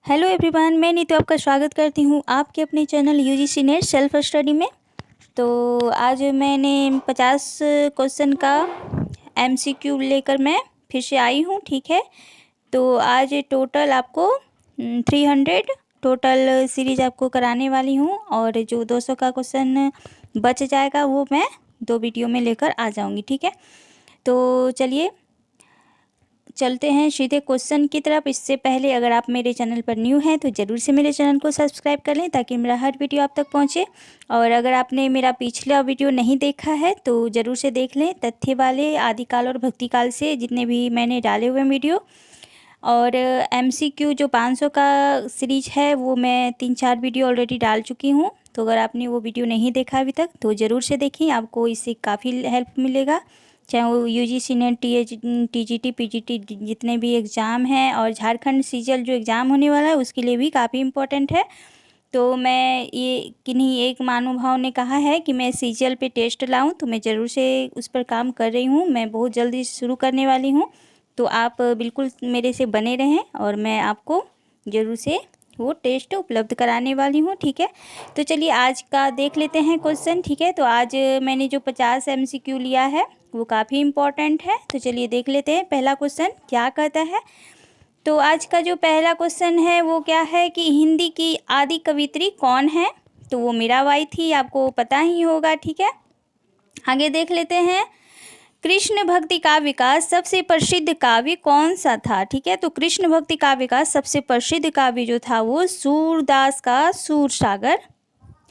Hello everyone, मैं नीतू आपका स्वागत करती हूँ आपके अपने channel UGC net self study में। तो आज मैंने 50 क्वेश्चन का एमसीक्यू लेकर मैं फिर से आई हूँ। ठीक है, तो आज टोटल आपको 300 टोटल सीरीज आपको कराने वाली हूँ और जो 200 का क्वेश्चन बच जाएगा वो मैं 2 वीडियो में लेकर आ जाऊँगी। ठीक है, तो चलिए चलते हैं सीधे क्वेश्चन की तरफ। इससे पहले अगर आप मेरे चैनल पर न्यू हैं तो ज़रूर से मेरे चैनल को सब्सक्राइब कर लें ताकि मेरा हर वीडियो आप तक पहुंचे। और अगर आपने मेरा पिछला वीडियो नहीं देखा है तो ज़रूर से देख लें, तथ्य वाले, आदिकाल और भक्तिकाल से जितने भी मैंने डाले हुए वीडियो। और एमसीक्यू जो 500 का सीरीज है वो मैं 3-4 वीडियो ऑलरेडी डाल चुकी हूँ। तो अगर आपने वो वीडियो नहीं देखा अभी तक तो ज़रूर से देखिए, आपको इससे काफ़ी हेल्प मिलेगा। चाहे वो यूजीसी नेट, टीजीटी, पीजीटी जितने भी एग्ज़ाम हैं और झारखंड सीजीएल जो एग्ज़ाम होने वाला है उसके लिए भी काफ़ी इम्पोर्टेंट है। तो मैं ये किन्हीं एक महानुभाव ने कहा है कि मैं सीजीएल पे टेस्ट लाऊं, तो मैं ज़रूर से उस पर काम कर रही हूं। मैं बहुत जल्दी शुरू करने वाली हूं, तो आप बिल्कुल मेरे से बने रहें और मैं आपको ज़रूर से वो टेस्ट उपलब्ध कराने वाली हूँ। ठीक है, तो चलिए आज का देख लेते हैं क्वेश्चन। ठीक है, तो आज मैंने जो 50 एमसीक्यू लिया है वो काफ़ी इम्पोर्टेंट है। तो चलिए देख लेते हैं पहला क्वेश्चन क्या कहता है। तो आज का जो पहला क्वेश्चन है वो क्या है कि हिंदी की आदि कवियत्री कौन है। तो वो मीराबाई थी, आपको पता ही होगा। ठीक है, आगे देख लेते हैं। कृष्ण भक्ति काव्य का सबसे प्रसिद्ध काव्य कौन सा था। ठीक है, तो कृष्ण भक्ति काव्य का सबसे प्रसिद्ध काव्य जो था वो सूरदास का सूरसागर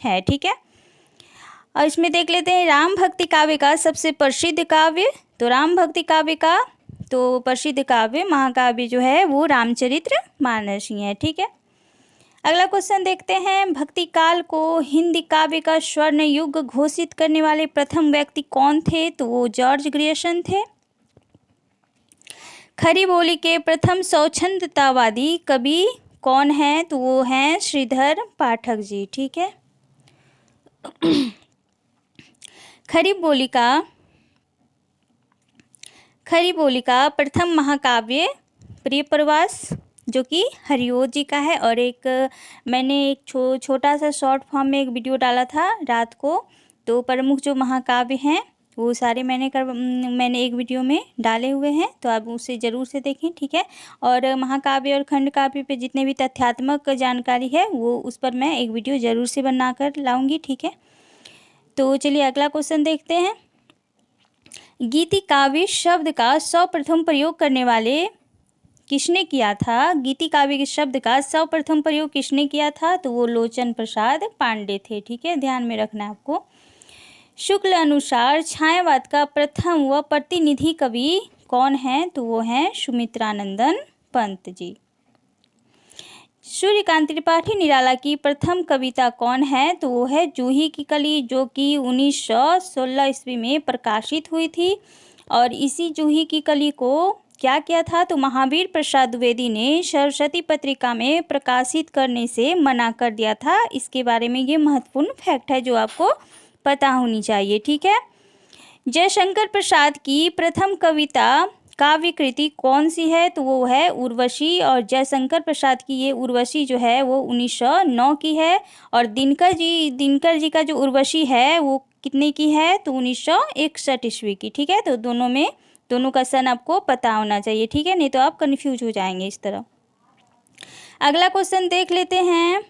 है। ठीक है, और इसमें देख लेते हैं राम भक्ति काव्य का सबसे प्रसिद्ध काव्य। तो राम भक्ति काव्य का तो प्रसिद्ध काव्य महाकाव्य जो है वो रामचरितमानस ही है। ठीक है, अगला क्वेश्चन देखते हैं। भक्ति काल को हिंदी काव्य का स्वर्ण युग घोषित करने वाले प्रथम व्यक्ति कौन थे। तो वो जॉर्ज ग्रियर्सन थे। खरी बोली के प्रथम स्वच्छंदतावादी कवि कौन है। तो वो हैं श्रीधर पाठक जी। ठीक है, खरी बोली का प्रथम महाकाव्य प्रियप्रवास जो कि हरिओं जी का है। और एक मैंने एक छोटा सा शॉर्ट फॉर्म में एक वीडियो डाला था रात को। तो प्रमुख जो महाकाव्य हैं वो सारे मैंने एक वीडियो में डाले हुए हैं, तो आप उसे ज़रूर से देखें। ठीक है, और महाकाव्य और खंड काव्य पे जितने भी तथ्यात्मक जानकारी है वो उस पर मैं एक वीडियो ज़रूर से बनाकर लाऊंगी। ठीक है, तो चलिए अगला क्वेश्चन देखते हैं। गीति काव्य शब्द का सर्वप्रथम प्रयोग करने वाले किसने किया था। गीति काव्य के शब्द का सर्वप्रथम प्रयोग किसने किया था। तो वो लोचन प्रसाद पांडे थे। ठीक है, ध्यान में रखना है आपको। शुक्ल अनुसार छायावाद का प्रथम व प्रतिनिधि कवि कौन है। तो वो हैं सुमित्रानंदन पंत जी। सूर्यकांत त्रिपाठी निराला की प्रथम कविता कौन है। तो वो है जूही की कली, जो कि 1916 ईस्वी में प्रकाशित हुई थी। और इसी जूही की कली को क्या किया था। तो महावीर प्रसाद द्विवेदी ने सरस्वती पत्रिका में प्रकाशित करने से मना कर दिया था। इसके बारे में ये महत्वपूर्ण फैक्ट है जो आपको पता होनी चाहिए। ठीक है, जयशंकर प्रसाद की प्रथम कविता काव्य कृति कौन सी है। तो वो है उर्वशी। और जयशंकर प्रसाद की ये उर्वशी जो है वो 1909 की है। और दिनकर जी का जो उर्वशी है वो कितने की है। तो 1961 ईस्वी की। ठीक है, तो दोनों का सन आपको पता होना चाहिए। ठीक है, नहीं तो आप कन्फ्यूज हो जाएंगे इस तरह। अगला क्वेश्चन देख लेते हैं।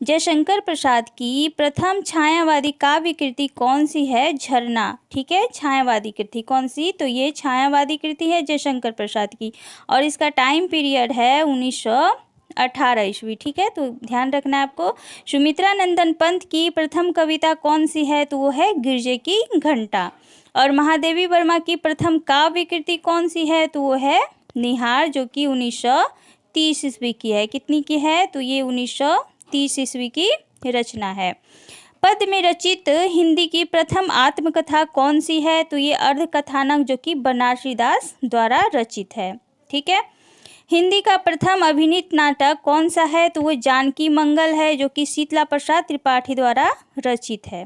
जयशंकर प्रसाद की प्रथम छायावादी काव्य कृति कौन सी है। झरना। ठीक है, छायावादी कृति कौन सी। तो ये छायावादी कृति है जयशंकर प्रसाद की, और इसका टाइम पीरियड है 1918 ईस्वी। ठीक है, तो ध्यान रखना है आपको। सुमित्रानंदन पंत की प्रथम कविता कौन सी है। तो वो है गिरजे की घंटा। और महादेवी वर्मा की प्रथम काव्य कृति कौन सी है। तो वो है निहार, जो कि 1930 ईस्वी की है। कितनी की है। तो ये 1930 ईस्वी की रचना है। पद में रचित हिंदी की प्रथम आत्मकथा कौन सी है। तो ये अर्ध कथानक जो कि बनारसी दास द्वारा रचित है। ठीक है, हिंदी का प्रथम अभिनीत नाटक कौन सा है। तो वो जानकी मंगल है, जो कि शीतला प्रसाद त्रिपाठी द्वारा रचित है।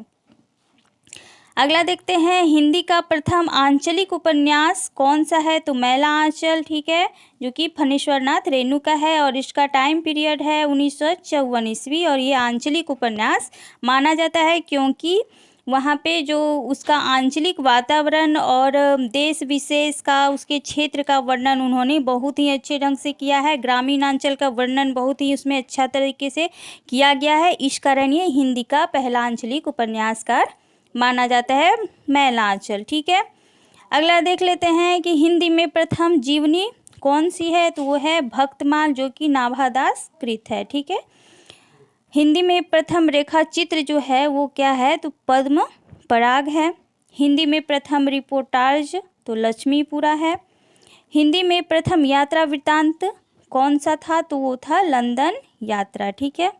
अगला देखते हैं, हिंदी का प्रथम आंचलिक उपन्यास कौन सा है? तो मैला आंचल, ठीक है, जो कि फणीश्वर नाथ रेणु का है और इसका टाइम पीरियड है 1954 ईस्वी। और ये आंचलिक उपन्यास माना जाता है क्योंकि वहाँ पे जो उसका आंचलिक वातावरण और देश विशेष का, उसके क्षेत्र का वर्णन उन्होंने बहुत ही अच्छे ढंग से किया है। ग्रामीण अंचल का वर्णन बहुत ही उसमें अच्छा तरीके से किया गया है। इस कारण ये हिंदी का पहला आंचलिक उपन्यासकार माना जाता है, मैला आंचल, ठीक है। अगला देख लेते हैं कि हिंदी में प्रथम जीवनी कौन सी है? तो वो है भक्तमाल, जो कि नाभादास कृत है, ठीक है। हिंदी में प्रथम रेखा चित्र जो है वो क्या है? तो पद्म पराग है। हिंदी में प्रथम रिपोर्टाज तो लक्ष्मीपुरा है। हिंदी में प्रथम यात्रा वृत्तांत कौन सा था? तो वो था लंदन यात्रा, ठीक है,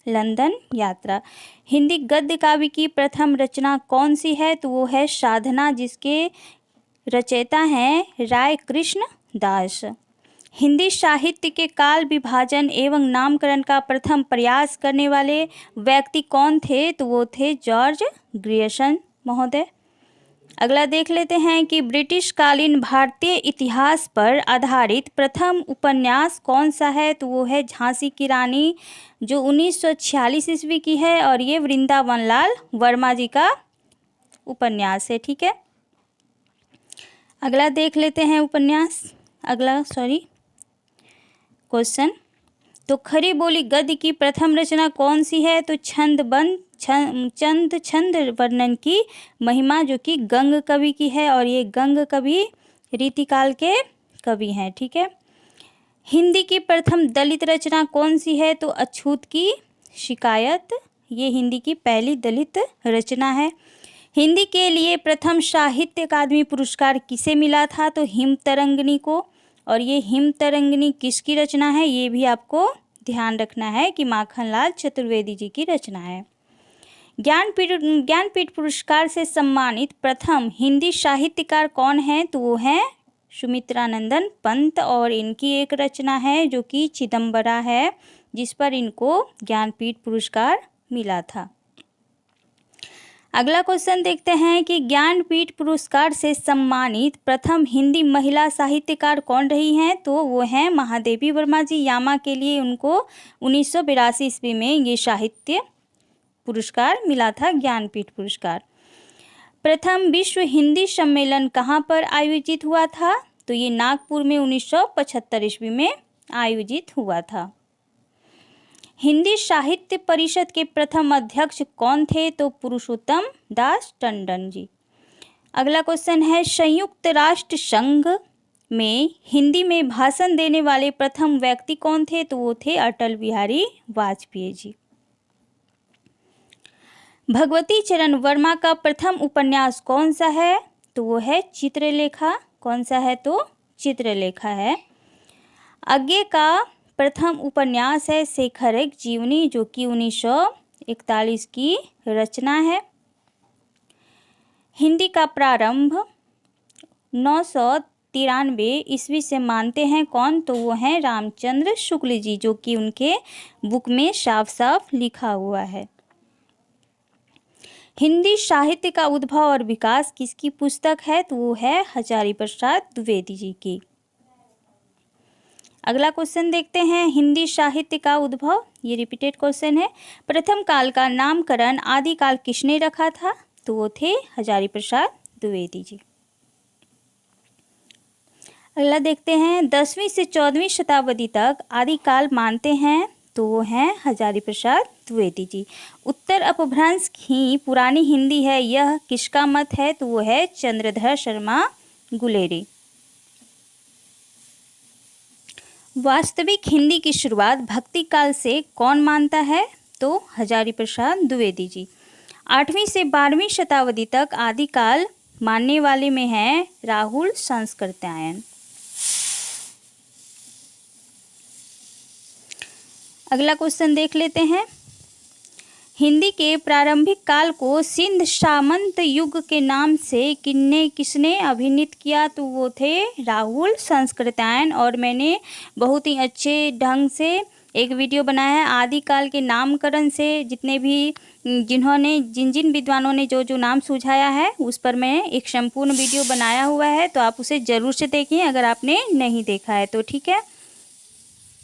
लंदन यात्रा। हिंदी गद्य काव्य की प्रथम रचना कौन सी है? तो वो है साधना, जिसके रचयिता हैं राय कृष्ण दास। हिंदी साहित्य के काल विभाजन एवं नामकरण का प्रथम प्रयास करने वाले व्यक्ति कौन थे? तो वो थे जॉर्ज ग्रियर्सन महोदय। अगला देख लेते हैं कि ब्रिटिश कालीन भारतीय इतिहास पर आधारित प्रथम उपन्यास कौन सा है? तो वो है झांसी की रानी, जो 1946 ईस्वी की है और ये वृंदावन लाल वर्मा जी का उपन्यास है, ठीक है। अगला देख लेते हैं क्वेश्चन। तो खरी बोली गद्य की प्रथम रचना कौन सी है? तो छंद वर्णन की महिमा, जो कि गंग कवि की है और ये गंग कवि रीतिकाल के कवि हैं, ठीक है। हिंदी की प्रथम दलित रचना कौन सी है? तो अछूत की शिकायत, ये हिंदी की पहली दलित रचना है। हिंदी के लिए प्रथम साहित्य अकादमी पुरस्कार किसे मिला था? तो हिमतरंगिनी को। और ये हिमतरंगिनी किसकी रचना है? ये भी आपको ध्यान रखना है कि माखनलाल चतुर्वेदी जी की रचना है। ज्ञानपीठ पुरस्कार से सम्मानित प्रथम हिंदी साहित्यकार कौन है? तो वो है सुमित्रानंदन पंत और इनकी एक रचना है जो कि चिदम्बरा है, जिस पर इनको ज्ञानपीठ पुरस्कार मिला था। अगला क्वेश्चन देखते हैं कि ज्ञानपीठ पुरस्कार से सम्मानित प्रथम हिंदी महिला साहित्यकार कौन रही हैं? तो वो हैं महादेवी वर्मा जी। यामा के लिए उनको 1982 ईस्वी में ये साहित्य पुरस्कार मिला था, ज्ञानपीठ पुरस्कार। प्रथम विश्व हिंदी सम्मेलन कहाँ पर आयोजित हुआ था? तो ये नागपुर में 1975 ईस्वी में आयोजित हुआ था। हिंदी साहित्य परिषद के प्रथम अध्यक्ष कौन थे? तो पुरुषोत्तम दास टंडन जी। अगला क्वेश्चन है, संयुक्त राष्ट्र संघ में हिंदी में भाषण देने वाले प्रथम व्यक्ति कौन थे? तो वो थे अटल बिहारी वाजपेयी जी। भगवती चरण वर्मा का प्रथम उपन्यास कौन सा है? तो वो है चित्रलेखा। कौन सा है? तो चित्रलेखा है। आगे का प्रथम उपन्यास है शेखर एक जीवनी, जो कि 1941 की रचना है। हिंदी का प्रारंभ 993 ईस्वी से मानते हैं कौन? तो वो हैं रामचंद्र शुक्ल जी, जो कि उनके बुक में साफ साफ लिखा हुआ है। हिंदी साहित्य का उद्भव और विकास किसकी पुस्तक है? तो वो है हजारी प्रसाद द्विवेदी जी की। अगला क्वेश्चन देखते हैं, हिंदी साहित्य का उद्भव, ये रिपीटेड क्वेश्चन है। प्रथम काल का नामकरण आदिकाल किसने रखा था? तो वो थे हजारी प्रसाद द्विवेदी जी। अगला देखते हैं, 10वीं से 14वीं शताब्दी तक आदिकाल मानते हैं, तो वो हैं हजारी प्रसाद द्विवेदी जी। उत्तर अपभ्रंश ही पुरानी हिंदी है, यह किसका मत है? तो वो है चंद्रधर शर्मा गुलेरी। वास्तविक हिंदी की शुरुआत भक्ति काल से कौन मानता है? तो हजारी प्रसाद द्विवेदी जी। 8वीं से 12वीं शताब्दी तक आदिकाल मानने वाले में हैं राहुल संस्कृत्यायन। अगला क्वेश्चन देख लेते हैं, हिंदी के प्रारंभिक काल को सिंध सामंत युग के नाम से किसने अभिनीत किया? तो वो थे राहुल संस्कृत्यायन। और मैंने बहुत ही अच्छे ढंग से एक वीडियो बनाया है आदिकाल के नामकरण से, जितने भी जिन विद्वानों ने जो नाम सुझाया है उस पर मैं एक संपूर्ण वीडियो बनाया हुआ है, तो आप उसे ज़रूर से देखिए अगर आपने नहीं देखा है तो। ठीक है,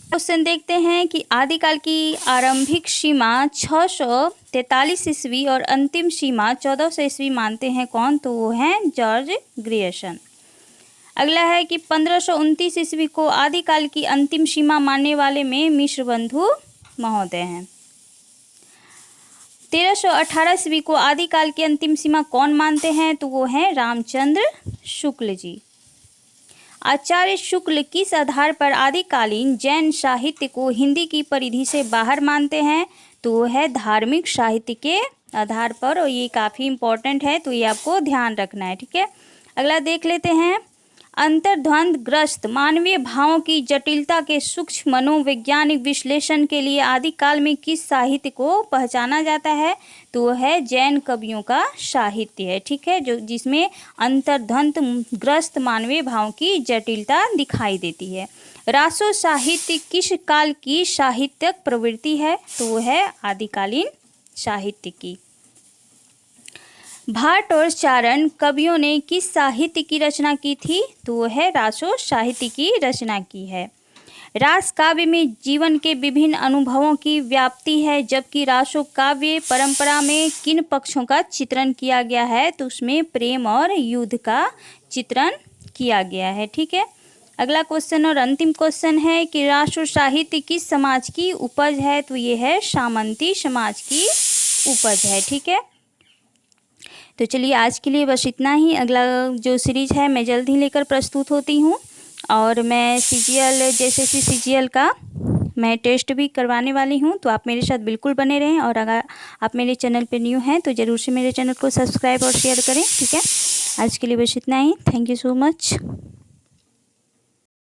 क्वेश्चन देखते हैं कि आदिकाल की आरंभिक सीमा 643 ईस्वी और अंतिम सीमा 1400 ईस्वी मानते हैं कौन? तो वो हैं जॉर्ज ग्रियर्सन। अगला है कि 1529 ईस्वी को आदिकाल की अंतिम सीमा मानने वाले में मिश्र बंधु महोदय हैं। 1318 ईस्वी को आदिकाल की अंतिम सीमा कौन मानते हैं? तो वो हैं रामचंद्र शुक्ल जी। आचार्य शुक्ल किस आधार पर आदिकालीन जैन साहित्य को हिंदी की परिधि से बाहर मानते हैं? तो वो है धार्मिक साहित्य के आधार पर, और ये काफ़ी इम्पोर्टेंट है तो ये आपको ध्यान रखना है। ठीक है, अगला देख लेते हैं। अंतर्द्वंद ग्रस्त मानवीय भावों की जटिलता के सूक्ष्म मनोवैज्ञानिक विश्लेषण के लिए आदिकाल में किस साहित्य को पहचाना जाता है? तो वह है जैन कवियों का साहित्य है। ठीक है, जो जिसमें अंतर्द्वंद ग्रस्त मानवीय भावों की जटिलता दिखाई देती है। रासो साहित्य किस काल की साहित्यिक प्रवृत्ति है? तो वह है आदिकालीन साहित्य की। भाट और चारण कवियों ने किस साहित्य की रचना की थी? तो वह है रासो साहित्य की रचना की है। रास काव्य में जीवन के विभिन्न अनुभवों की व्याप्ति है, जबकि रासो काव्य परंपरा में किन पक्षों का चित्रण किया गया है? तो उसमें प्रेम और युद्ध का चित्रण किया गया है। ठीक है, अगला क्वेश्चन और अंतिम क्वेश्चन है कि रासो साहित्य किस समाज की उपज है? तो ये है सामंती समाज की उपज है। ठीक है, तो चलिए आज के लिए बस इतना ही। अगला जो सीरीज है मैं जल्द ही लेकर प्रस्तुत होती हूँ, और मैं CGL जैसे CGL का मैं टेस्ट भी करवाने वाली हूँ, तो आप मेरे साथ बिल्कुल बने रहें। और अगर आप मेरे चैनल पे न्यू हैं तो ज़रूर से मेरे चैनल को सब्सक्राइब और शेयर करें। ठीक है, आज के लिए बस इतना ही। Thank you so much.